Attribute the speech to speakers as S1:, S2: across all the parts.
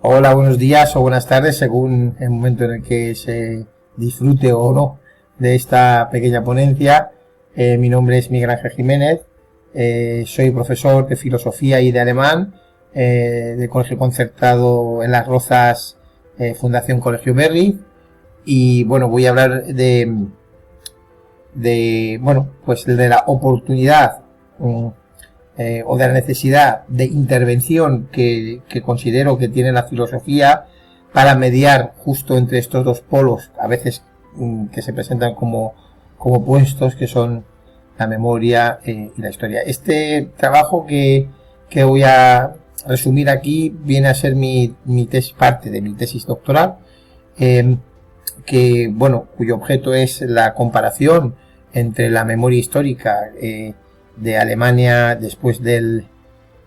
S1: Hola, buenos días o buenas tardes, según el momento en el que se disfrute o no de esta pequeña ponencia. Mi nombre es Miguel Ángel Jiménez, soy profesor de filosofía y de alemán del Colegio Concertado en Las Rozas, Fundación Colegio Berry, y bueno, voy a hablar de la oportunidad o de la necesidad de intervención que considero que tiene la filosofía para mediar justo entre estos dos polos, a veces que se presentan como opuestos, que son la memoria y la historia. Este trabajo que voy a resumir aquí viene a ser parte de mi tesis doctoral, cuyo objeto es la comparación entre la memoria histórica de Alemania después del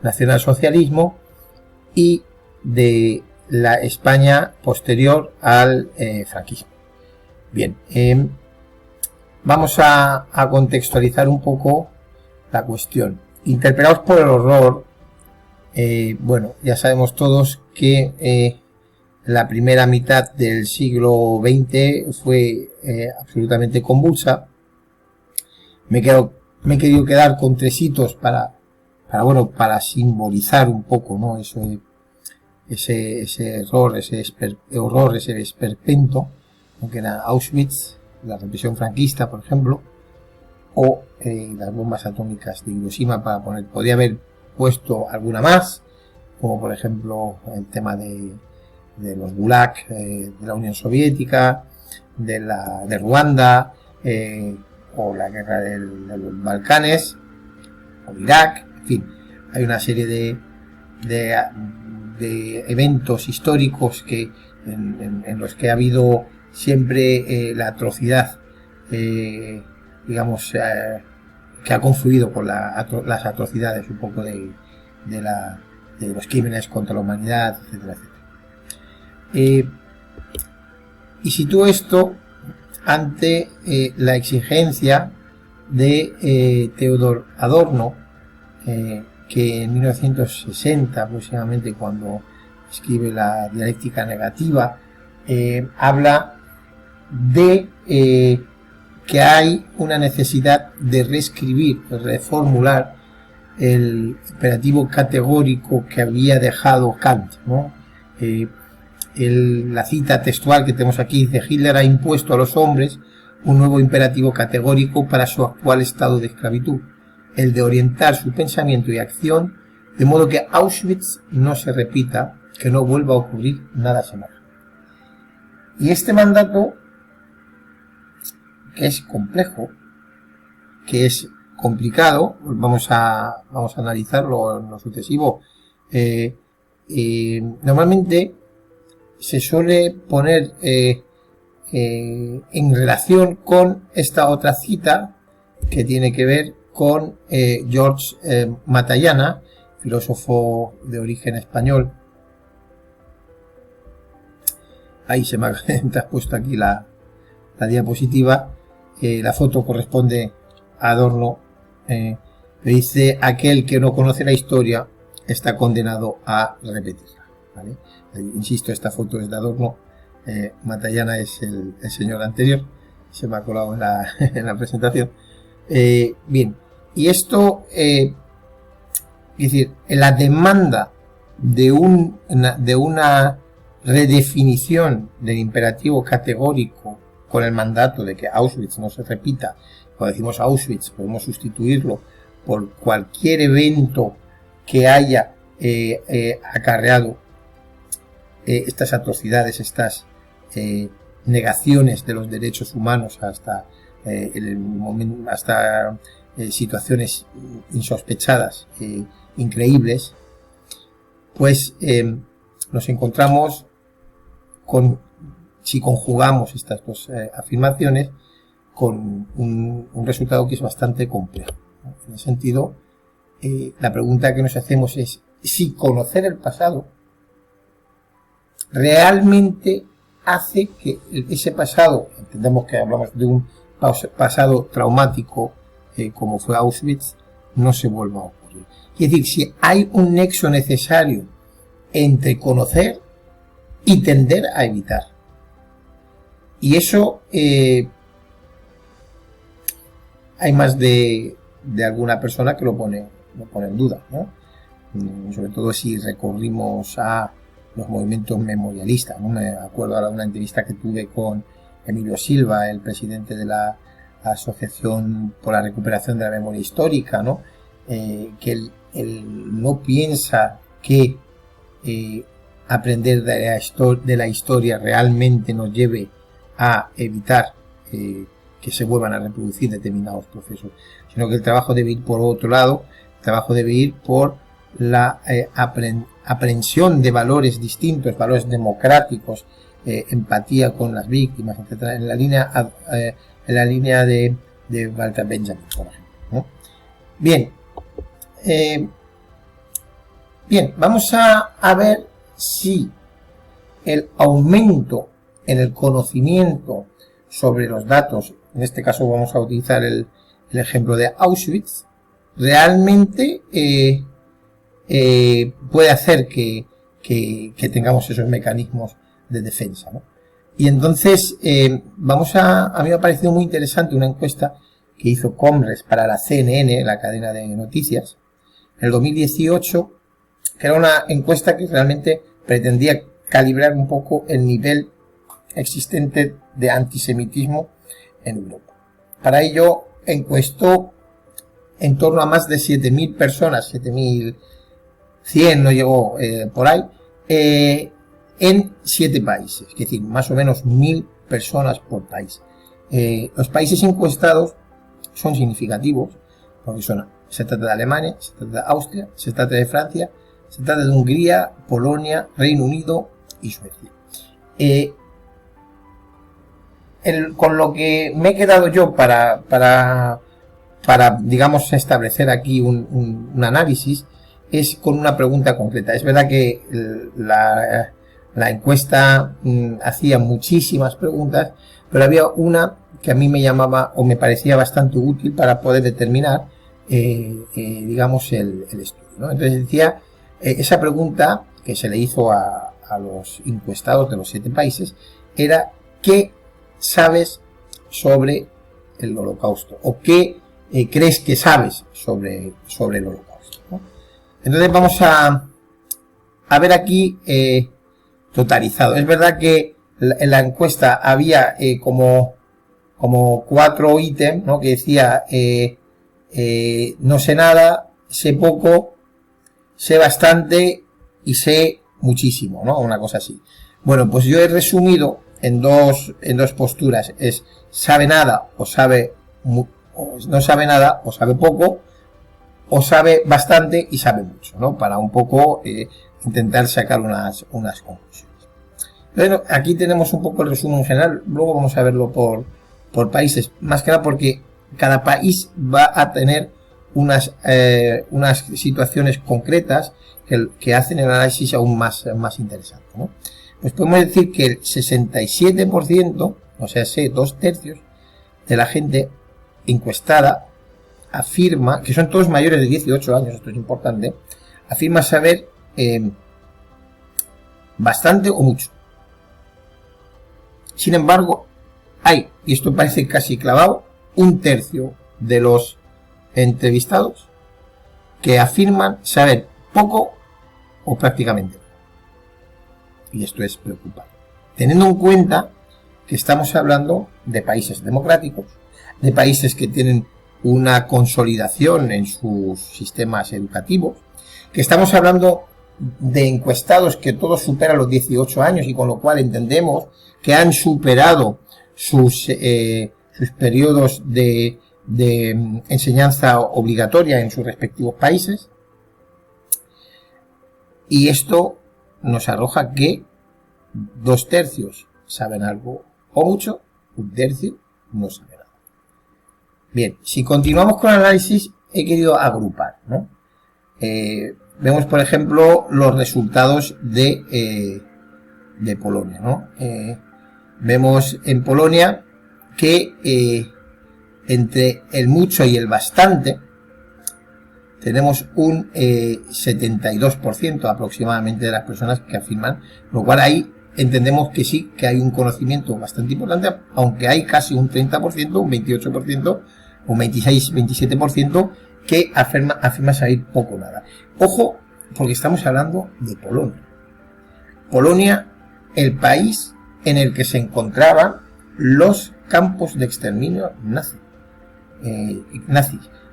S1: nacionalsocialismo y de la España posterior al franquismo. Bien, vamos a contextualizar un poco la cuestión. Interpelados por el horror, ya sabemos todos que la primera mitad del siglo XX fue absolutamente convulsa. Me he querido quedar con tres hitos para simbolizar un poco, ¿no? Ese error, ese esperpento, que era Auschwitz, la represión franquista, por ejemplo, o las bombas atómicas de Hiroshima, podría haber puesto alguna más, como por ejemplo el tema de los Gulag, de la Unión Soviética, de Ruanda, o la guerra de los Balcanes, o Irak, en fin, hay una serie de eventos históricos en los que ha habido siempre la atrocidad, que ha confluido con las atrocidades un poco de los crímenes contra la humanidad, etcétera, etcétera. Y sitúo esto ante la exigencia de Theodor Adorno, que en 1960 aproximadamente, cuando escribe la dialéctica negativa, habla de que hay una necesidad de reescribir, de reformular el imperativo categórico que había dejado Kant, ¿no? La cita textual que tenemos aquí dice: Hitler ha impuesto a los hombres un nuevo imperativo categórico para su actual estado de esclavitud, el de orientar su pensamiento y acción de modo que Auschwitz no se repita, que no vuelva a ocurrir nada semejante. Y este mandato, que es complejo, que es complicado, vamos a analizarlo en lo sucesivo. Normalmente se suele poner en relación con esta otra cita que tiene que ver con George Matallana, filósofo de origen español. Ahí se me ha puesto aquí la diapositiva. La foto corresponde a Adorno. Le dice: aquel que no conoce la historia está condenado a repetirla, ¿vale? Insisto, esta foto es de Adorno, Matallana es el señor anterior, se me ha colado en la presentación. Bien, y esto, es decir, la demanda de una redefinición del imperativo categórico con el mandato de que Auschwitz no se repita. Cuando decimos Auschwitz podemos sustituirlo por cualquier evento que haya acarreado estas atrocidades, estas negaciones de los derechos humanos hasta situaciones insospechadas, increíbles, pues nos encontramos si conjugamos estas dos afirmaciones, con un resultado que es bastante complejo, ¿no? En ese sentido, la pregunta que nos hacemos es si conocer el pasado realmente hace que ese pasado, entendemos que hablamos de un pasado traumático como fue Auschwitz, no se vuelva a ocurrir. Es decir, si hay un nexo necesario entre conocer y tender a evitar. Y eso hay más de alguna persona que lo pone en duda, ¿no? Sobre todo si recurrimos a los movimientos memorialistas, ¿no? Me acuerdo ahora de una entrevista que tuve con Emilio Silva, el presidente de la Asociación por la Recuperación de la Memoria Histórica, ¿no? Que él no piensa que aprender de la historia realmente nos lleve a evitar que se vuelvan a reproducir determinados procesos, sino que el trabajo debe ir por otro lado. El trabajo debe ir por la aprehensión de valores distintos, valores democráticos, empatía con las víctimas, etcétera, en la línea de Walter Benjamin, por ejemplo, ¿no? Bien, vamos a ver si el aumento en el conocimiento sobre los datos, en este caso vamos a utilizar el ejemplo de Auschwitz, realmente puede hacer que tengamos esos mecanismos de defensa, ¿no? Y entonces a mí me ha parecido muy interesante una encuesta que hizo Comres para la CNN, la cadena de noticias, en el 2018, que era una encuesta que realmente pretendía calibrar un poco el nivel existente de antisemitismo en Europa. Para ello encuestó en torno a más de 7.000 personas, 7.100 no llegó por ahí, en 7 países, es decir, más o menos 1.000 personas por país. Los países encuestados son significativos, porque se trata de Alemania, se trata de Austria, se trata de Francia, se trata de Hungría, Polonia, Reino Unido y Suecia. Con lo que me he quedado yo para digamos establecer aquí un análisis es con una pregunta concreta. Es verdad que la encuesta hacía muchísimas preguntas, pero había una que a mí me llamaba o me parecía bastante útil para poder determinar digamos el estudio, ¿no? Entonces decía, esa pregunta que se le hizo a los encuestados de los 7 países era: ¿qué sabes sobre el Holocausto? ¿O qué crees que sabes sobre el Holocausto, ¿no? Entonces vamos a ver aquí totalizado. Es verdad que en la encuesta había como 4 ítems, ¿no? Que decía no sé nada, sé poco, sé bastante y sé muchísimo, ¿no? Una cosa así. Bueno, pues yo he resumido en dos posturas: es sabe nada o sabe no sabe nada o sabe poco, o sabe bastante y sabe mucho, ¿no? Para un poco intentar sacar unas conclusiones. Bueno, aquí tenemos un poco el resumen general. Luego vamos a verlo por países, más que nada porque cada país va a tener unas situaciones concretas que hacen el análisis aún más interesante, ¿no? Pues podemos decir que el 67%, o sea, 2/3 de la gente encuestada afirma, que son todos mayores de 18 años, esto es importante, afirma saber bastante o mucho. Sin embargo, hay, y esto parece casi clavado, 1/3 de los entrevistados que afirman saber poco o prácticamente nada. Y esto es preocupante, teniendo en cuenta que estamos hablando de países democráticos, de países que tienen una consolidación en sus sistemas educativos, que estamos hablando de encuestados que todos superan los 18 años y con lo cual entendemos que han superado sus periodos de enseñanza obligatoria en sus respectivos países. Y esto nos arroja que 2/3 saben algo o mucho, 1/3 no sabe nada. Bien, si continuamos con el análisis, he querido agrupar, ¿no? Vemos, por ejemplo, los resultados de Polonia, ¿no? Vemos en Polonia que entre el mucho y el bastante tenemos un 72% aproximadamente de las personas que afirman, lo cual ahí entendemos que sí, que hay un conocimiento bastante importante, aunque hay casi un 30%, un 28%, un 26, 27% que afirma saber poco o nada. Ojo, porque estamos hablando de Polonia. Polonia, el país en el que se encontraban los campos de exterminio nazis.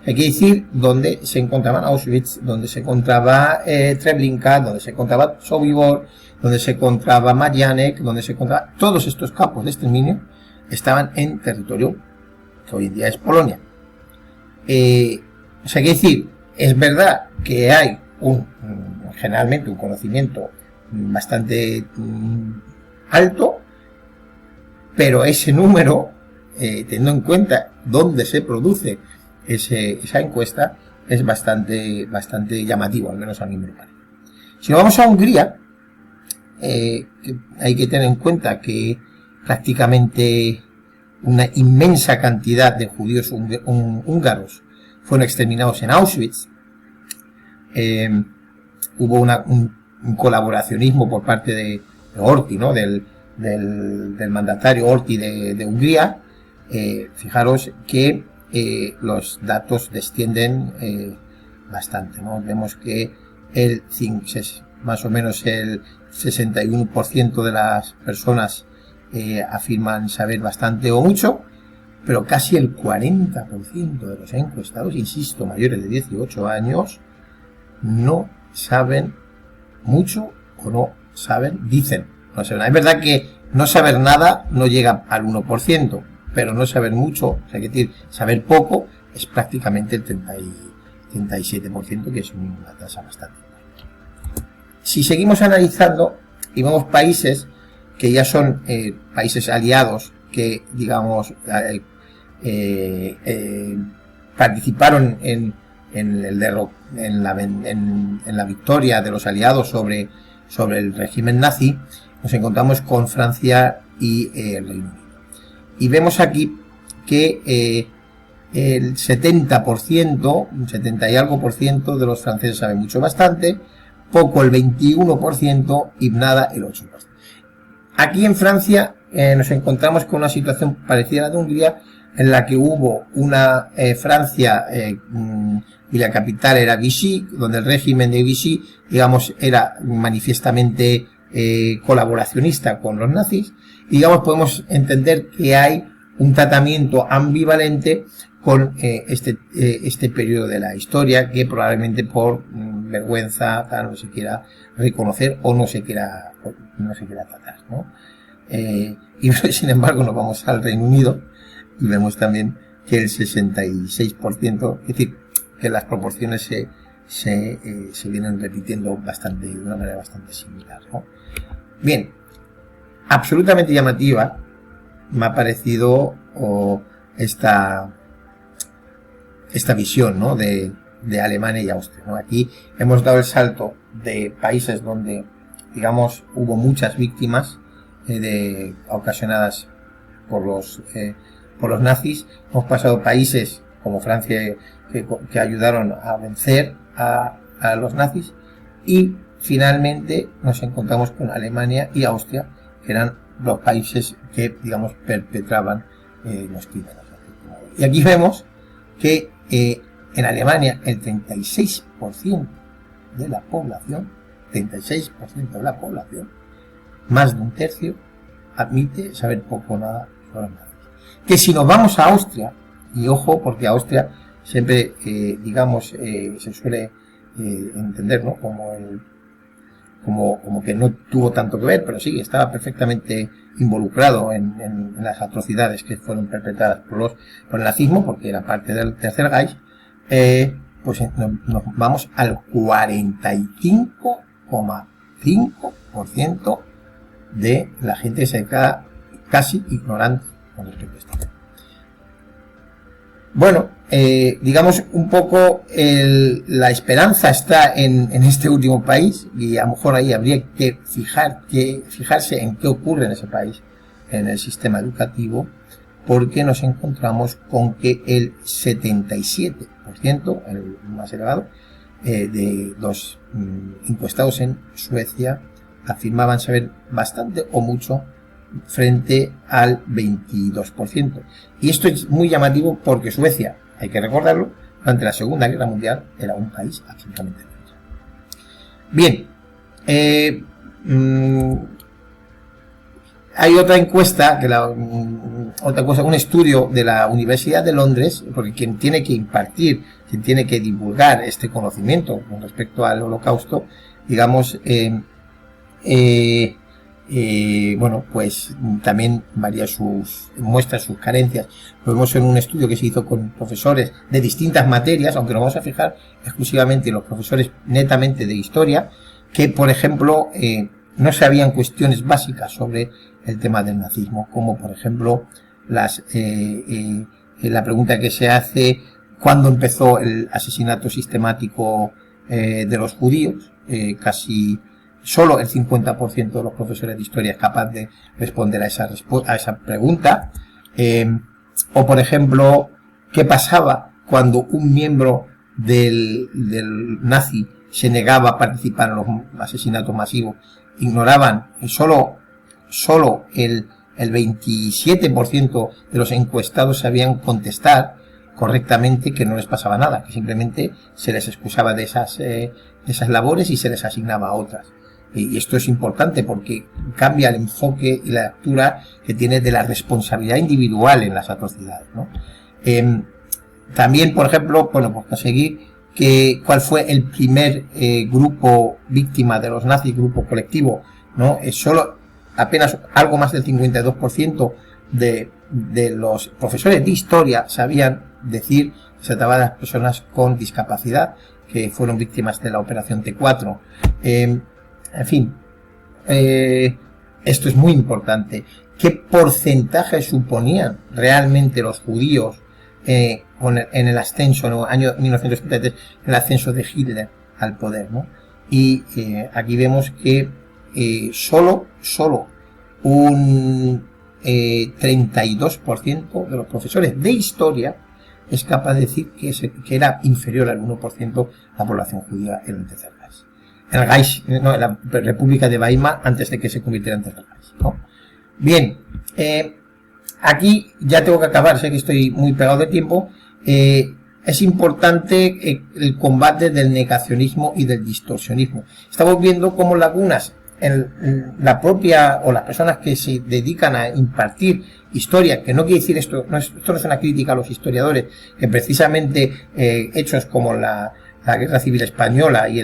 S1: Hay que decir donde se encontraban Auschwitz, donde se encontraba Treblinka, donde se encontraba Sobibor, donde se encontraba Marianek, donde se encontraba todos estos campos de exterminio estaban en territorio que hoy en día es Polonia. Hay que decir, es verdad que hay generalmente un conocimiento bastante alto, pero ese número, teniendo en cuenta dónde se produce esa encuesta, es bastante llamativo, al menos a mí me lo parece. Si nos vamos a Hungría, hay que tener en cuenta que prácticamente una inmensa cantidad de judíos húngaros fueron exterminados en Auschwitz. Hubo un colaboracionismo por parte de Horthy, ¿no? del mandatario Horthy de Hungría. Fijaros que los datos descienden bastante, ¿no? Vemos que más o menos el 61% de las personas afirman saber bastante o mucho, pero casi el 40% de los encuestados, insisto, mayores de 18 años, no saben mucho o no saben, dicen, no saben. Es verdad que no saber nada no llega al 1%, pero no saber mucho, o sea, que decir, saber poco, es prácticamente el 37%, que es una tasa bastante alta. Si seguimos analizando y vemos países que ya son países aliados, que digamos participaron en la victoria de los aliados sobre el régimen nazi, nos encontramos con Francia y el Reino Unido. Y vemos aquí que el 70%, un 70 y algo por ciento de los franceses saben mucho bastante, poco el 21% y nada el 8%. Aquí en Francia nos encontramos con una situación parecida a la de Hungría, en la que hubo una Francia y la capital era Vichy, donde el régimen de Vichy, digamos, era manifiestamente colaboracionista con los nazis, y digamos podemos entender que hay un tratamiento ambivalente con este periodo de la historia, que probablemente por vergüenza no se quiera reconocer o no se quiera tratar, ¿no? Y sin embargo nos vamos al Reino Unido y vemos también que el 66%, es decir, que las proporciones se vienen repitiendo de una manera bastante similar, ¿no? Bien, absolutamente llamativa me ha parecido esta visión, ¿no? de Alemania y Austria, ¿no? Aquí hemos dado el salto de países donde, digamos, hubo muchas víctimas ocasionadas por los nazis. Hemos pasado países como Francia que ayudaron a vencer a los nazis, y finalmente nos encontramos con Alemania y Austria, que eran los países que, digamos, perpetraban los crímenes. Y aquí vemos que en Alemania el 36% de la población, más de un tercio, admite saber poco o nada sobre los nazis. Que si nos vamos a Austria, y ojo, porque Austria siempre, digamos, se suele entender, ¿no? como que no tuvo tanto que ver, pero sí, estaba perfectamente involucrado en las atrocidades que fueron perpetradas por el nazismo, porque era parte del Tercer Reich. Pues nos vamos al 45,5% de la gente que se queda casi ignorante con respecto a esto. Bueno, digamos un poco la esperanza está en este último país, y a lo mejor ahí habría que fijarse en qué ocurre en ese país, en el sistema educativo, porque nos encontramos con que el 77%, el más elevado, de los encuestados en Suecia afirmaban saber bastante o mucho frente al 22%. Y esto es muy llamativo porque Suecia, hay que recordarlo, durante la Segunda Guerra Mundial era un país absolutamente neutral. Bien, hay otra encuesta, un estudio de la Universidad de Londres, porque quien tiene que impartir, quien tiene que divulgar este conocimiento con respecto al Holocausto, digamos, bueno, pues también muestra sus carencias. Lo vemos en un estudio que se hizo con profesores de distintas materias, aunque nos vamos a fijar exclusivamente en los profesores netamente de historia, que, por ejemplo, no sabían cuestiones básicas sobre el tema del nazismo, como por ejemplo la pregunta que se hace: ¿cuándo empezó el asesinato sistemático de los judíos? Casi solo el 50% de los profesores de historia es capaz de responder a esa pregunta. O por ejemplo, ¿qué pasaba cuando un miembro del nazi se negaba a participar en los asesinatos masivos? Ignoraban solo el 27% de los encuestados sabían contestar correctamente que no les pasaba nada, que simplemente se les excusaba de esas labores y se les asignaba a otras. Y esto es importante porque cambia el enfoque y la lectura que tiene de la responsabilidad individual en las atrocidades, ¿no? También, por ejemplo, bueno, pues conseguir cuál fue el primer grupo víctima de los nazis, grupo colectivo, ¿no? Es solo apenas algo más del 52% de los profesores de historia sabían decir que se trataba de las personas con discapacidad que fueron víctimas de la operación T4. En fin, esto es muy importante. ¿Qué porcentaje suponían realmente los judíos en el ascenso, en el año 1933, en el ascenso de Hitler al poder, ¿no? Y aquí vemos que solo un 32% de los profesores de historia es capaz de decir que era inferior al 1% la población judía en el Tercer Reich. En la República de Weimar, antes de que se convirtiera en Tercer Reich, ¿no? Bien, aquí ya tengo que acabar, sé que estoy muy pegado de tiempo. Es importante el combate del negacionismo y del distorsionismo. Estamos viendo cómo lagunas en la propia, o las personas que se dedican a impartir historia, que no quiere decir esto no es una crítica a los historiadores, que precisamente hechos como la Guerra Civil Española y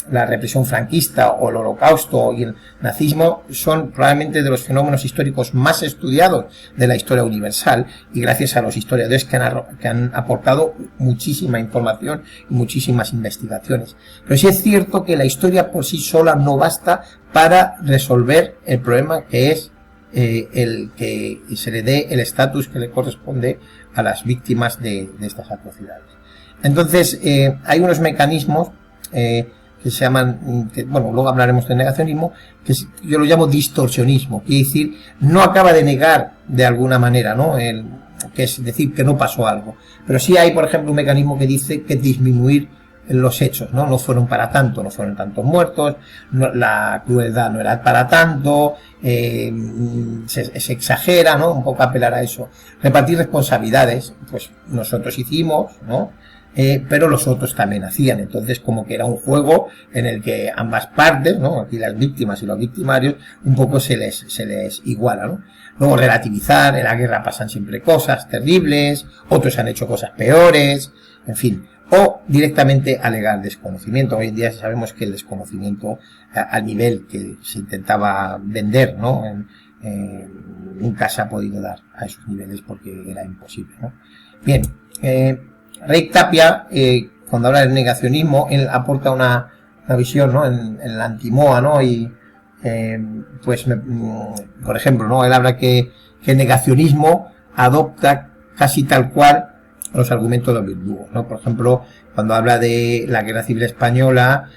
S1: la represión franquista o el Holocausto y el nazismo son probablemente de los fenómenos históricos más estudiados de la historia universal, y gracias a los historiadores que han aportado muchísima información y muchísimas investigaciones. Pero sí es cierto que la historia por sí sola no basta para resolver el problema que es el que se le dé el estatus que le corresponde a las víctimas de estas atrocidades. Entonces, hay unos mecanismos que se llaman, bueno, luego hablaremos de negacionismo, yo lo llamo distorsionismo, quiere decir, no acaba de negar de alguna manera, ¿no? Que es decir, que no pasó algo. Pero sí hay, por ejemplo, un mecanismo que dice que disminuir los hechos, ¿no? No fueron para tanto, no fueron tantos muertos, la crueldad no era para tanto, se exagera, ¿no? Un poco apelar a eso. Repartir responsabilidades, pues nosotros hicimos, ¿no? Pero los otros también hacían. Entonces, como que era un juego en el que ambas partes, ¿no? Aquí las víctimas y los victimarios, un poco se les iguala, ¿no? Luego relativizar, en la guerra pasan siempre cosas terribles, otros han hecho cosas peores, en fin. O directamente alegar desconocimiento. Hoy en día sabemos que el desconocimiento al nivel que se intentaba vender, ¿no? Nunca se ha podido dar a esos niveles porque era imposible, ¿no? Bien, Rey Tapia, cuando habla del negacionismo, él aporta una visión, ¿no? En la antimoa, ¿no? Y por ejemplo, ¿no? Él habla que el negacionismo adopta casi tal cual los argumentos del verdugo, ¿no? Por ejemplo, cuando habla de la Guerra Civil Española,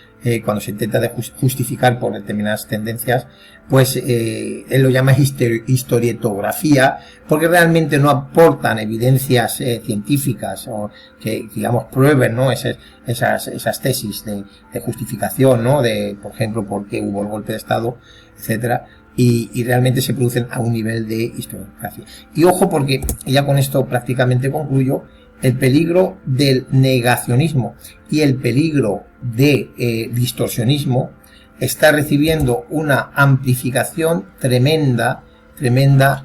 S1: cuando se intenta justificar por determinadas tendencias, pues él lo llama historietografía, porque realmente no aportan evidencias científicas o que, digamos, prueben, ¿no?, esas tesis de justificación, ¿no?, de, por ejemplo, por qué hubo el golpe de Estado, etcétera, y realmente se producen a un nivel de historiografía. Y ojo, porque ya con esto prácticamente concluyo, el peligro del negacionismo y el peligro de distorsionismo está recibiendo una amplificación tremenda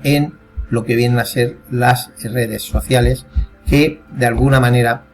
S1: en lo que vienen a ser las redes sociales, que de alguna manera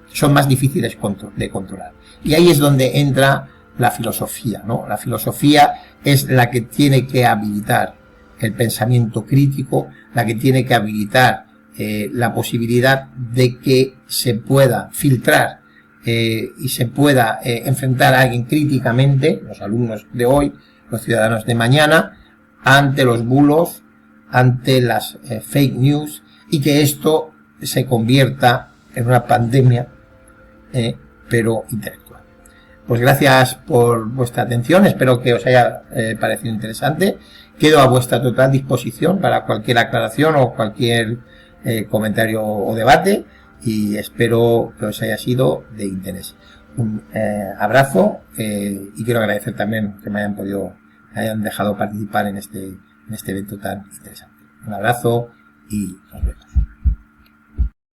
S1: son más difíciles de controlar. Y ahí es donde entra la filosofía, ¿no? La filosofía es la que tiene que habilitar el pensamiento crítico, la que tiene que habilitar la posibilidad de que se pueda filtrar y se pueda enfrentar a alguien críticamente, los alumnos de hoy, los ciudadanos de mañana, ante los bulos, ante las fake news, y que esto se convierta en una pandemia, pero intelectual. Pues gracias por vuestra atención, espero que os haya parecido interesante. Quedo a vuestra total disposición para cualquier aclaración o cualquier comentario o debate, y espero que os haya sido de interés. Un abrazo, y quiero agradecer también que me hayan dejado participar en este evento tan interesante. Un abrazo y nos vemos.